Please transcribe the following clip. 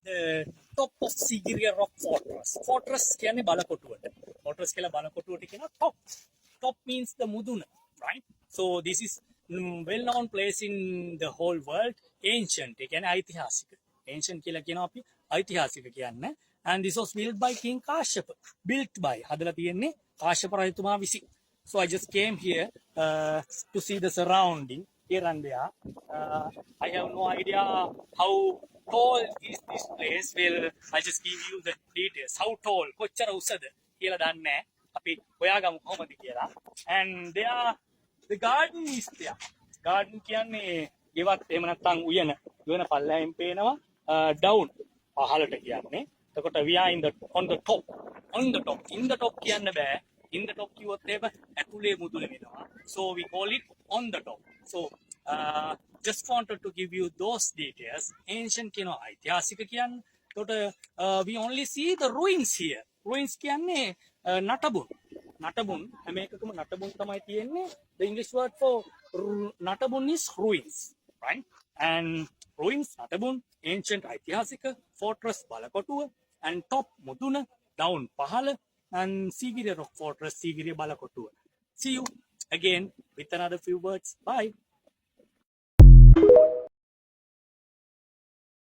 the top of Sigiriya Rock Fortress. Fortress කියන්නේ බලකොටුවට. Fortress කියලා බලකොටුවට කියනවා top. Top means the muduna, right? So this is well-known place in the whole world. Ancient. ඒ කියන්නේ ඓතිහාසික. Ancient කියලා කියනවා අපි ඓතිහාසික කියන්නේ. And this was built by King Kashyapa. Built by. හදලා තියෙන්නේ කාශ්‍යප රජතුමා විසින්. So I just came here to see the surrounding here and there. I have no idea how tall is this place. Well, I'll just give you the details. How tall? කොච්චර උසද කියලා දන්නේ නැහැ. අපි හොයාගමු කොහොමද කියලා. And there the garden is there. Garden කියන්නේ ගෙවත් එහෙම නැත්නම් උයන පල්ලෙන් පේනවා down පහළට කියන්නේ. එතකොට we are on the top. In the top කියන්න බෑ. In the top කිව්වොත් එහෙම ඇතුලේ මුදුනේ වෙනවා. So we call it on the top. So just wanted to give you those details. Ancient කියනවා ඓතිහාසික කියන්නේ. එතකොට we only see the ruins here. Ruins කියන්නේ නටබුන්. හැම එකකම නටබුන් තමයි තියෙන්නේ. The English word for නටබුන් is ruins, right? And ruins නටබුන්, ancient ඓතිහාසික, fortress බලකොටුව, and top මුදුන, down පහළ, and Sigiriya Rock Fortress Sigiriya බලකොටුව. See you again with another few words. Bye.